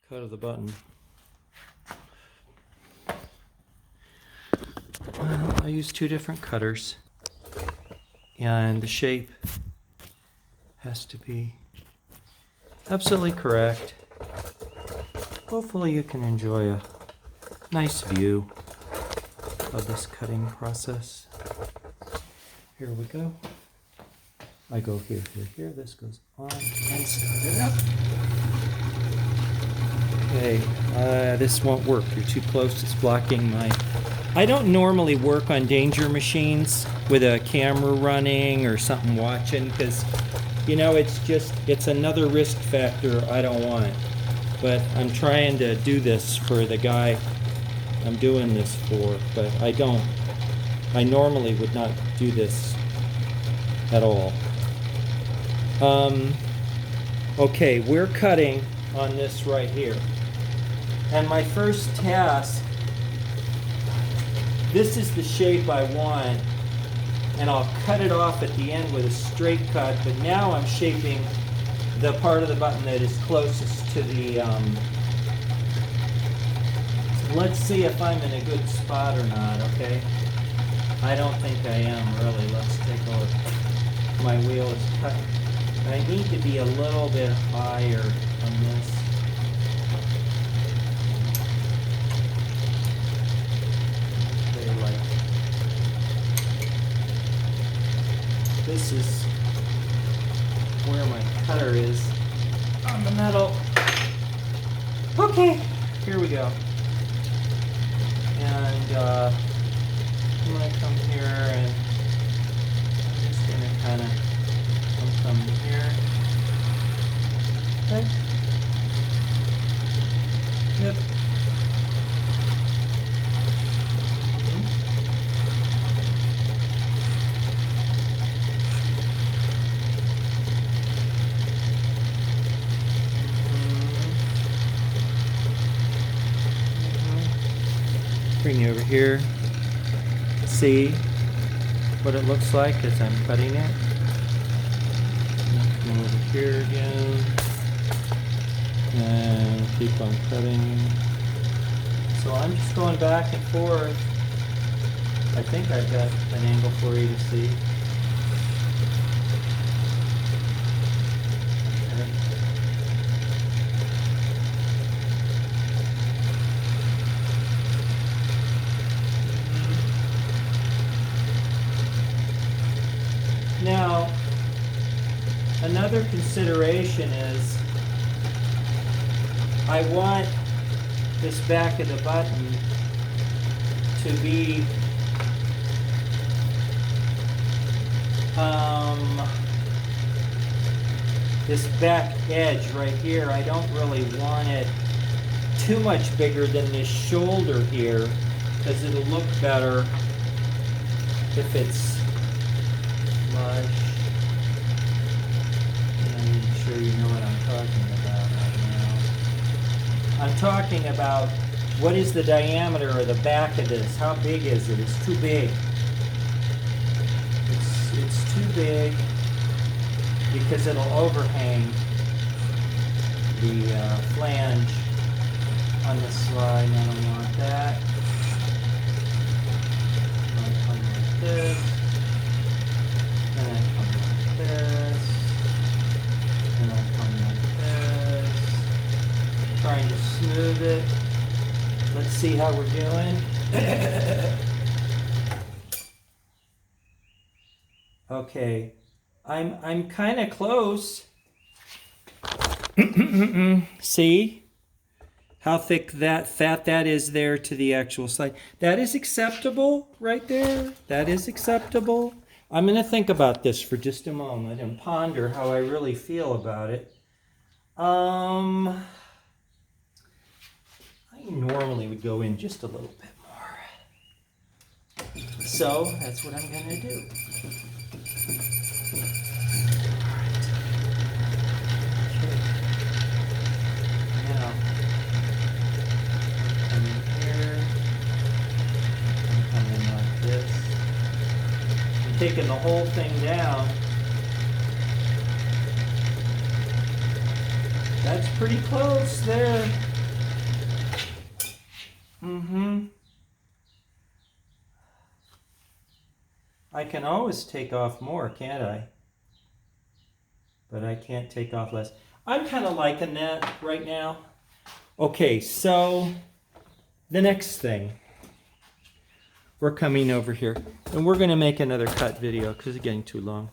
cut of the button. Well, I use two different cutters, and the shape has to be absolutely correct. Hopefully you can enjoy a nice view of this cutting process. Here we go. I go here, here, here. This goes on and start it up. Okay, this won't work. You're too close. It's blocking my... I don't normally work on danger machines with a camera running or something watching because, you know, it's another risk factor I don't want. But I'm trying to do this for the guy I'm doing this for, but I normally would not do this at all. Okay, we're cutting on this right here. And my first task, this is the shape I want, and I'll cut it off at the end with a straight cut, but now I'm shaping the part of the button that is closest to the, let's see if I'm in a good spot or not, okay? I don't think I am, really. Let's take a look. My wheel is cut. I need to be a little bit higher on this. Okay, like this is where my cutter is on the metal. Okay, here we go. And I'm going to come here and I'm just going to kind of come here. Okay. Yep. Bring you over here. See what it looks like as I'm cutting it. Come over here again and keep on cutting. So I'm just going back and forth. I think I've got an angle for you to see. Okay. Now, another consideration is I want this back of the button to be this back edge right here. I don't really want it too much bigger than this shoulder here because it'll look better if it's flush. I'm sure you know what I'm talking about right now. I'm talking about what is the diameter of the back of this? How big is it? It's too big. It's too big because it'll overhang the flange on the slide, and I don't want that. I'm going to come like this, and I come like this, and I come like this, trying to smooth it. Let's see how we're doing. Okay, I'm kind of close. See how thick that fat that is there to the actual slide. That is acceptable right there. That is acceptable. I'm going to think about this for just a moment and ponder how I really feel about it. I normally would go in just a little bit more. So that's what I'm going to do. Taking the whole thing down. That's pretty close there. I can always take off more, can't I? But I can't take off less. I'm kind of liking that right now. Okay, so the next thing. We're coming over here. And we're going to make another cut video because it's getting too long.